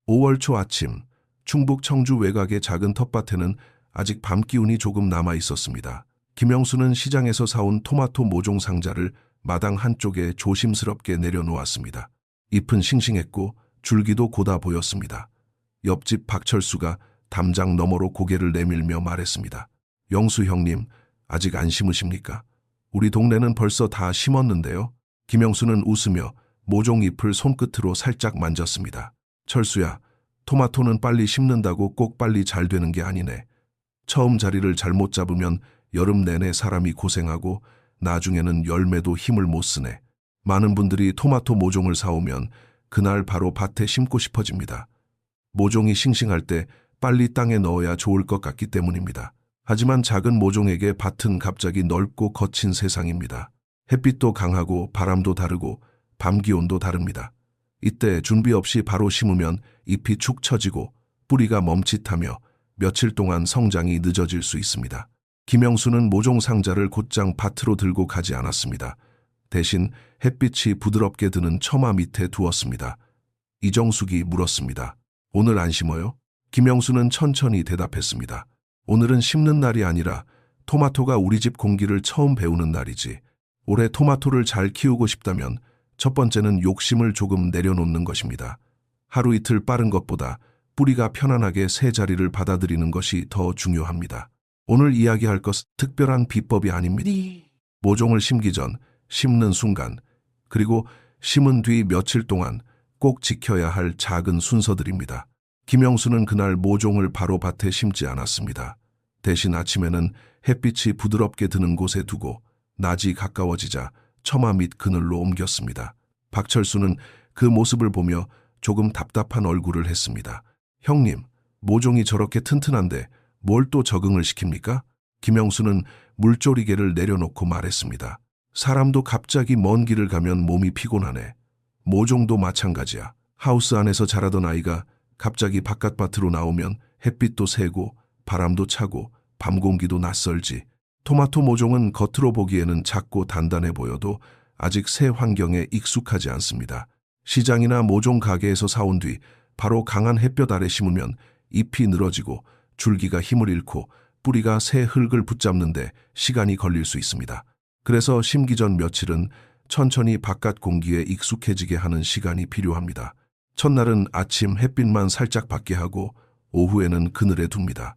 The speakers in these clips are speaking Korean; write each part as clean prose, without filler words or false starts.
5월 초 아침, 충북 청주 외곽의 작은 텃밭에는 아직 밤 기운이 조금 남아 있었습니다. 김영수는 시장에서 사온 토마토 모종 상자를 마당 한쪽에 조심스럽게 내려놓았습니다. 잎은 싱싱했고 줄기도 고다 보였습니다. 옆집 박철수가 담장 너머로 고개를 내밀며 말했습니다. 영수 형님, 아직 안 심으십니까? 우리 동네는 벌써 다 심었는데요. 김영수는 웃으며 모종 잎을 손끝으로 살짝 만졌습니다. 철수야, 토마토는 빨리 심는다고 꼭 빨리 잘 되는 게 아니네. 처음 자리를 잘못 잡으면 여름 내내 사람이 고생하고 나중에는 열매도 힘을 못 쓰네. 많은 분들이 토마토 모종을 사오면 그날 바로 밭에 심고 싶어집니다. 모종이 싱싱할 때 빨리 땅에 넣어야 좋을 것 같기 때문입니다. 하지만 작은 모종에게 밭은 갑자기 넓고 거친 세상입니다. 햇빛도 강하고 바람도 다르고 밤 기온도 다릅니다. 이때 준비 없이 바로 심으면 잎이 축 처지고 뿌리가 멈칫하며 며칠 동안 성장이 늦어질 수 있습니다. 김영수는 모종 상자를 곧장 밭으로 들고 가지 않았습니다. 대신 햇빛이 부드럽게 드는 처마 밑에 두었습니다. 이정숙이 물었습니다. 오늘 안 심어요? 김영수는 천천히 대답했습니다. 오늘은 심는 날이 아니라 토마토가 우리 집 공기를 처음 배우는 날이지. 올해 토마토를 잘 키우고 싶다면 첫 번째는 욕심을 조금 내려놓는 것입니다. 하루 이틀 빠른 것보다 뿌리가 편안하게 새 자리를 받아들이는 것이 더 중요합니다. 오늘 이야기할 것은 특별한 비법이 아닙니다. 모종을 심기 전, 심는 순간, 그리고 심은 뒤 며칠 동안 꼭 지켜야 할 작은 순서들입니다. 김영수는 그날 모종을 바로 밭에 심지 않았습니다. 대신 아침에는 햇빛이 부드럽게 드는 곳에 두고 낮이 가까워지자 처마 밑 그늘로 옮겼습니다. 박철수는 그 모습을 보며 조금 답답한 얼굴을 했습니다. 형님, 모종이 저렇게 튼튼한데 뭘 또 적응을 시킵니까? 김영수는 물조리개를 내려놓고 말했습니다. 사람도 갑자기 먼 길을 가면 몸이 피곤하네. 모종도 마찬가지야. 하우스 안에서 자라던 아이가 갑자기 바깥밭으로 나오면 햇빛도 세고 바람도 차고 밤 공기도 낯설지. 토마토 모종은 겉으로 보기에는 작고 단단해 보여도 아직 새 환경에 익숙하지 않습니다. 시장이나 모종 가게에서 사온 뒤 바로 강한 햇볕 아래 심으면 잎이 늘어지고 줄기가 힘을 잃고 뿌리가 새 흙을 붙잡는데 시간이 걸릴 수 있습니다. 그래서 심기 전 며칠은 천천히 바깥 공기에 익숙해지게 하는 시간이 필요합니다. 첫날은 아침 햇빛만 살짝 받게 하고 오후에는 그늘에 둡니다.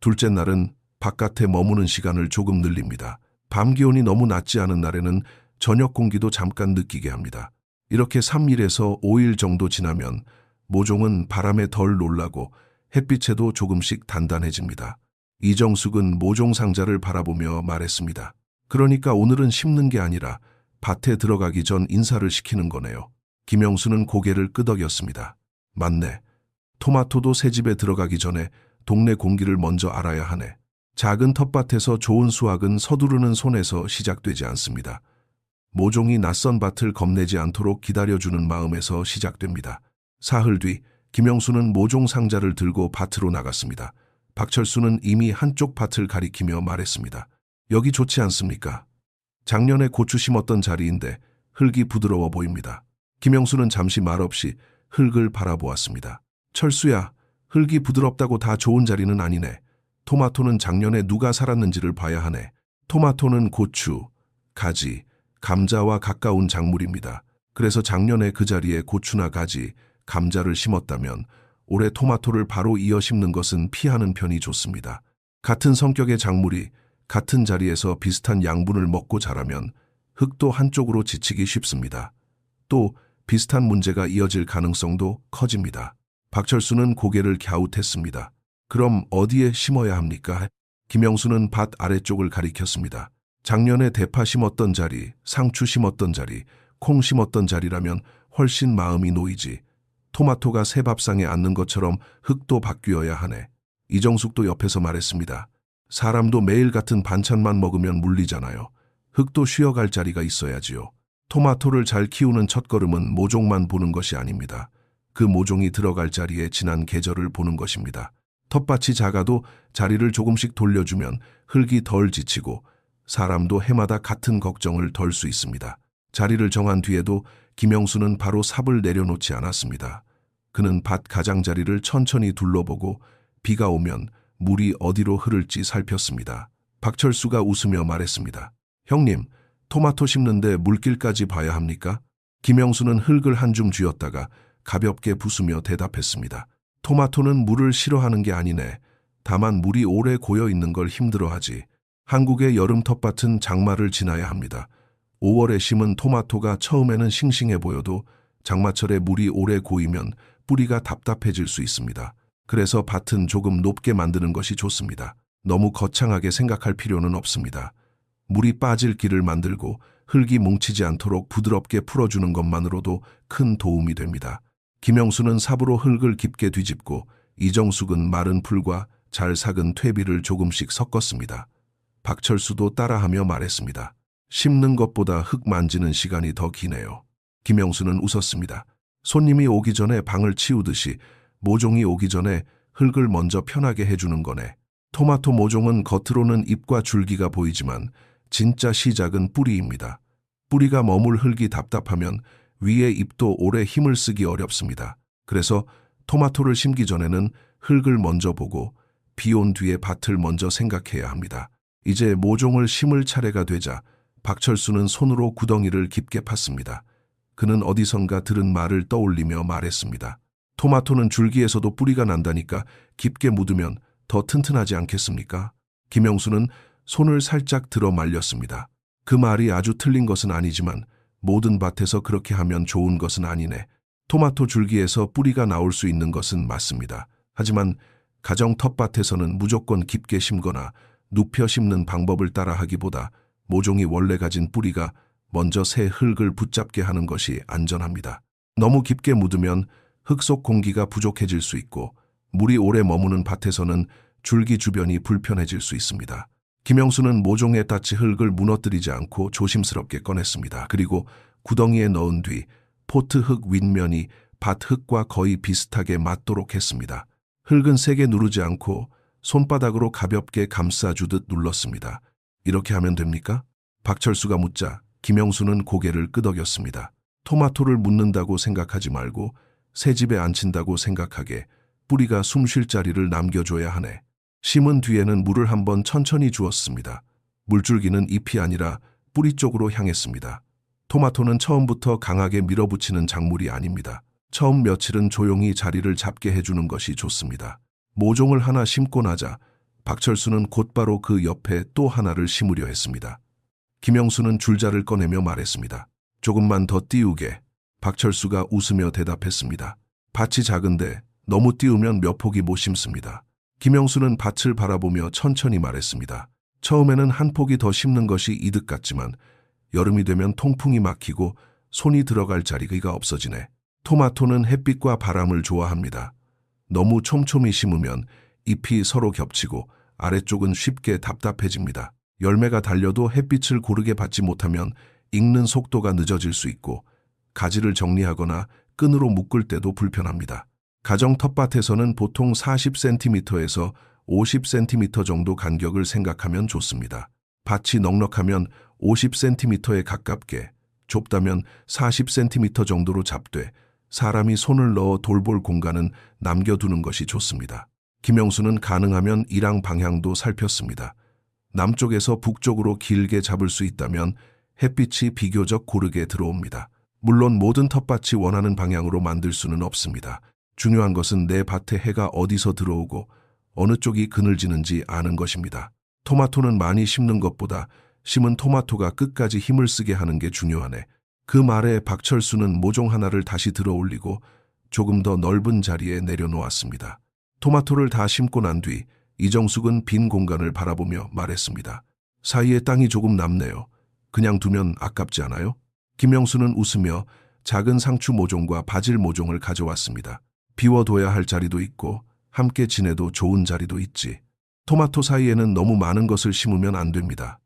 둘째 날은 바깥에 머무는 시간을 조금 늘립니다. 밤 기온이 너무 낮지 않은 날에는 저녁 공기도 잠깐 느끼게 합니다. 이렇게 3일에서 5일 정도 지나면 모종은 바람에 덜 놀라고 햇빛에도 조금씩 단단해집니다. 이정숙은 모종 상자를 바라보며 말했습니다. 그러니까 오늘은 심는 게 아니라 밭에 들어가기 전 인사를 시키는 거네요. 김영수는 고개를 끄덕였습니다. 맞네. 토마토도 새 집에 들어가기 전에 동네 공기를 먼저 알아야 하네. 작은 텃밭에서 좋은 수확은 서두르는 손에서 시작되지 않습니다. 모종이 낯선 밭을 겁내지 않도록 기다려주는 마음에서 시작됩니다. 사흘 뒤 김영수는 모종 상자를 들고 밭으로 나갔습니다. 박철수는 이미 한쪽 밭을 가리키며 말했습니다. 여기 좋지 않습니까? 작년에 고추 심었던 자리인데 흙이 부드러워 보입니다. 김영수는 잠시 말없이 흙을 바라보았습니다. 철수야, 흙이 부드럽다고 다 좋은 자리는 아니네. 토마토는 작년에 누가 살았는지를 봐야 하네. 토마토는 고추, 가지, 감자와 가까운 작물입니다. 그래서 작년에 그 자리에 고추나 가지, 감자를 심었다면 올해 토마토를 바로 이어 심는 것은 피하는 편이 좋습니다. 같은 성격의 작물이 같은 자리에서 비슷한 양분을 먹고 자라면 흙도 한쪽으로 지치기 쉽습니다. 또 비슷한 문제가 이어질 가능성도 커집니다. 박철수는 고개를 갸웃했습니다. 그럼 어디에 심어야 합니까? 김영수는 밭 아래쪽을 가리켰습니다. 작년에 대파 심었던 자리, 상추 심었던 자리, 콩 심었던 자리라면 훨씬 마음이 놓이지. 토마토가 새 밥상에 앉는 것처럼 흙도 바뀌어야 하네. 이정숙도 옆에서 말했습니다. 사람도 매일 같은 반찬만 먹으면 물리잖아요. 흙도 쉬어갈 자리가 있어야지요. 토마토를 잘 키우는 첫걸음은 모종만 보는 것이 아닙니다. 그 모종이 들어갈 자리에 지난 계절을 보는 것입니다. 텃밭이 작아도 자리를 조금씩 돌려주면 흙이 덜 지치고 사람도 해마다 같은 걱정을 덜 수 있습니다. 자리를 정한 뒤에도 김영수는 바로 삽을 내려놓지 않았습니다. 그는 밭 가장자리를 천천히 둘러보고 비가 오면 물이 어디로 흐를지 살폈습니다. 박철수가 웃으며 말했습니다. 형님, 토마토 심는데 물길까지 봐야 합니까? 김영수는 흙을 한 줌 쥐었다가 가볍게 부수며 대답했습니다. 토마토는 물을 싫어하는 게 아니네. 다만 물이 오래 고여 있는 걸 힘들어하지. 한국의 여름 텃밭은 장마를 지나야 합니다. 5월에 심은 토마토가 처음에는 싱싱해 보여도 장마철에 물이 오래 고이면 뿌리가 답답해질 수 있습니다. 그래서 밭은 조금 높게 만드는 것이 좋습니다. 너무 거창하게 생각할 필요는 없습니다. 물이 빠질 길을 만들고 흙이 뭉치지 않도록 부드럽게 풀어주는 것만으로도 큰 도움이 됩니다. 김영수는 삽으로 흙을 깊게 뒤집고 이정숙은 마른 풀과 잘 삭은 퇴비를 조금씩 섞었습니다. 박철수도 따라하며 말했습니다. 심는 것보다 흙 만지는 시간이 더 기네요. 김영수는 웃었습니다. 손님이 오기 전에 방을 치우듯이 모종이 오기 전에 흙을 먼저 편하게 해주는 거네. 토마토 모종은 겉으로는 잎과 줄기가 보이지만 진짜 시작은 뿌리입니다. 뿌리가 머물 흙이 답답하면 위에 잎도 오래 힘을 쓰기 어렵습니다. 그래서 토마토를 심기 전에는 흙을 먼저 보고 비 온 뒤에 밭을 먼저 생각해야 합니다. 이제 모종을 심을 차례가 되자 박철수는 손으로 구덩이를 깊게 팠습니다. 그는 어디선가 들은 말을 떠올리며 말했습니다. 토마토는 줄기에서도 뿌리가 난다니까 깊게 묻으면 더 튼튼하지 않겠습니까? 김영수는 손을 살짝 들어 말렸습니다. 그 말이 아주 틀린 것은 아니지만 모든 밭에서 그렇게 하면 좋은 것은 아니네. 토마토 줄기에서 뿌리가 나올 수 있는 것은 맞습니다. 하지만 가정 텃밭에서는 무조건 깊게 심거나 눕혀 심는 방법을 따라하기보다 모종이 원래 가진 뿌리가 먼저 새 흙을 붙잡게 하는 것이 안전합니다. 너무 깊게 묻으면 흙 속 공기가 부족해질 수 있고 물이 오래 머무는 밭에서는 줄기 주변이 불편해질 수 있습니다. 김영수는 모종에 닿치 흙을 무너뜨리지 않고 조심스럽게 꺼냈습니다. 그리고 구덩이에 넣은 뒤 포트 흙 윗면이 밭 흙과 거의 비슷하게 맞도록 했습니다. 흙은 세게 누르지 않고 손바닥으로 가볍게 감싸주듯 눌렀습니다. 이렇게 하면 됩니까? 박철수가 묻자 김영수는 고개를 끄덕였습니다. 토마토를 묻는다고 생각하지 말고 새 집에 앉힌다고 생각하게 뿌리가 숨 쉴 자리를 남겨줘야 하네. 심은 뒤에는 물을 한번 천천히 주었습니다. 물줄기는 잎이 아니라 뿌리 쪽으로 향했습니다. 토마토는 처음부터 강하게 밀어붙이는 작물이 아닙니다. 처음 며칠은 조용히 자리를 잡게 해주는 것이 좋습니다. 모종을 하나 심고 나자 박철수는 곧바로 그 옆에 또 하나를 심으려 했습니다. 김영수는 줄자를 꺼내며 말했습니다. 조금만 더 띄우게. 박철수가 웃으며 대답했습니다. 밭이 작은데 너무 띄우면 몇 폭이 못 심습니다. 김영수는 밭을 바라보며 천천히 말했습니다. 처음에는 한 폭이 더 심는 것이 이득 같지만 여름이 되면 통풍이 막히고 손이 들어갈 자리가 없어지네. 토마토는 햇빛과 바람을 좋아합니다. 너무 촘촘히 심으면 잎이 서로 겹치고 아래쪽은 쉽게 답답해집니다. 열매가 달려도 햇빛을 고르게 받지 못하면 익는 속도가 늦어질 수 있고 가지를 정리하거나 끈으로 묶을 때도 불편합니다. 가정 텃밭에서는 보통 40cm에서 50cm 정도 간격을 생각하면 좋습니다. 밭이 넉넉하면 50cm에 가깝게, 좁다면 40cm 정도로 잡되 사람이 손을 넣어 돌볼 공간은 남겨두는 것이 좋습니다. 김영수는 가능하면 일항 방향도 살폈습니다. 남쪽에서 북쪽으로 길게 잡을 수 있다면 햇빛이 비교적 고르게 들어옵니다. 물론 모든 텃밭이 원하는 방향으로 만들 수는 없습니다. 중요한 것은 내 밭에 해가 어디서 들어오고 어느 쪽이 그늘지는지 아는 것입니다. 토마토는 많이 심는 것보다 심은 토마토가 끝까지 힘을 쓰게 하는 게 중요하네. 그 말에 박철수는 모종 하나를 다시 들어 올리고 조금 더 넓은 자리에 내려놓았습니다. 토마토를 다 심고 난 뒤 이정숙은 빈 공간을 바라보며 말했습니다. 사이에 땅이 조금 남네요. 그냥 두면 아깝지 않아요? 김영수는 웃으며 작은 상추 모종과 바질 모종을 가져왔습니다. 비워둬야 할 자리도 있고 함께 지내도 좋은 자리도 있지. 토마토 사이에는 너무 많은 것을 심으면 안 됩니다.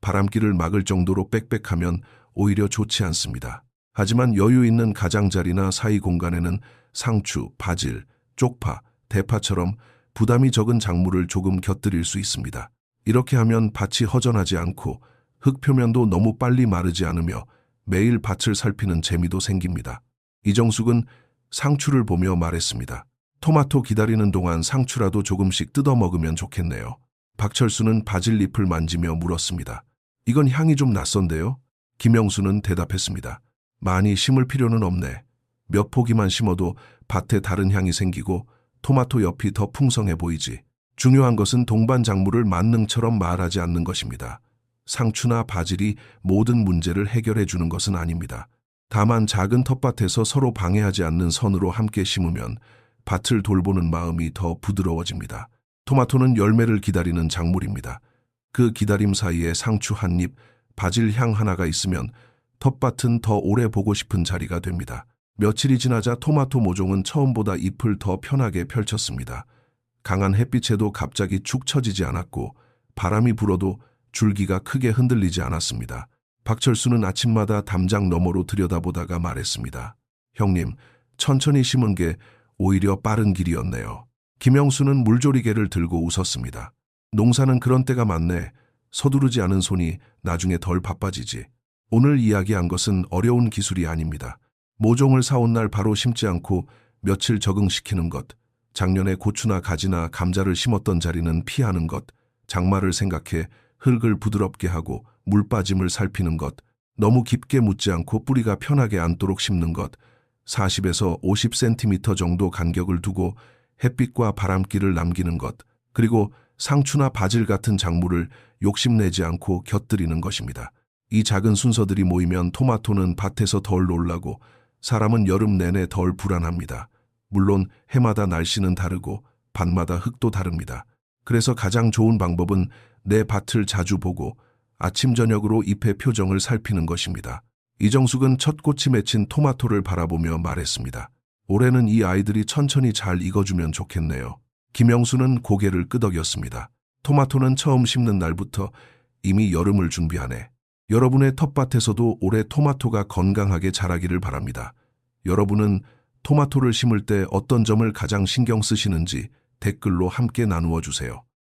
바람길을 막을 정도로 빽빽하면 오히려 좋지 않습니다. 하지만 여유 있는 가장자리나 사이 공간에는 상추, 바질, 쪽파, 대파처럼 부담이 적은 작물을 조금 곁들일 수 있습니다. 이렇게 하면 밭이 허전하지 않고 흙 표면도 너무 빨리 마르지 않으며 매일 밭을 살피는 재미도 생깁니다. 이정숙은 상추를 보며 말했습니다. 토마토 기다리는 동안 상추라도 조금씩 뜯어 먹으면 좋겠네요. 박철수는 바질잎을 만지며 물었습니다. 이건 향이 좀 낯선데요? 김영수는 대답했습니다. 많이 심을 필요는 없네. 몇 포기만 심어도 밭에 다른 향이 생기고 토마토 옆이 더 풍성해 보이지. 중요한 것은 동반 작물을 만능처럼 말하지 않는 것입니다. 상추나 바질이 모든 문제를 해결해 주는 것은 아닙니다. 다만 작은 텃밭에서 서로 방해하지 않는 선으로 함께 심으면 밭을 돌보는 마음이 더 부드러워집니다. 토마토는 열매를 기다리는 작물입니다. 그 기다림 사이에 상추 한 입, 바질 향 하나가 있으면 텃밭은 더 오래 보고 싶은 자리가 됩니다. 며칠이 지나자 토마토 모종은 처음보다 잎을 더 편하게 펼쳤습니다. 강한 햇빛에도 갑자기 축 처지지 않았고 바람이 불어도 줄기가 크게 흔들리지 않았습니다. 박철수는 아침마다 담장 너머로 들여다보다가 말했습니다. 형님, 천천히 심은 게 오히려 빠른 길이었네요. 김영수는 물조리개를 들고 웃었습니다. 농사는 그런 때가 많네. 서두르지 않은 손이 나중에 덜 바빠지지. 오늘 이야기한 것은 어려운 기술이 아닙니다. 모종을 사온 날 바로 심지 않고 며칠 적응시키는 것, 작년에 고추나 가지나 감자를 심었던 자리는 피하는 것, 장마를 생각해 흙을 부드럽게 하고 물 빠짐을 살피는 것, 너무 깊게 묻지 않고 뿌리가 편하게 앉도록 심는 것, 40에서 50cm 정도 간격을 두고 햇빛과 바람길을 남기는 것, 그리고 상추나 바질 같은 작물을 욕심내지 않고 곁들이는 것입니다. 이 작은 순서들이 모이면 토마토는 밭에서 덜 놀라고 사람은 여름 내내 덜 불안합니다. 물론 해마다 날씨는 다르고 밭마다 흙도 다릅니다. 그래서 가장 좋은 방법은 내 밭을 자주 보고 아침 저녁으로 잎의 표정을 살피는 것입니다. 이정숙은 첫 꽃이 맺힌 토마토를 바라보며 말했습니다. 올해는 이 아이들이 천천히 잘 익어주면 좋겠네요. 김영수는 고개를 끄덕였습니다. 토마토는 처음 심는 날부터 이미 여름을 준비하네. 여러분의 텃밭에서도 올해 토마토가 건강하게 자라기를 바랍니다. 여러분은 토마토를 심을 때 어떤 점을 가장 신경 쓰시는지 댓글로 함께 나누어 주세요.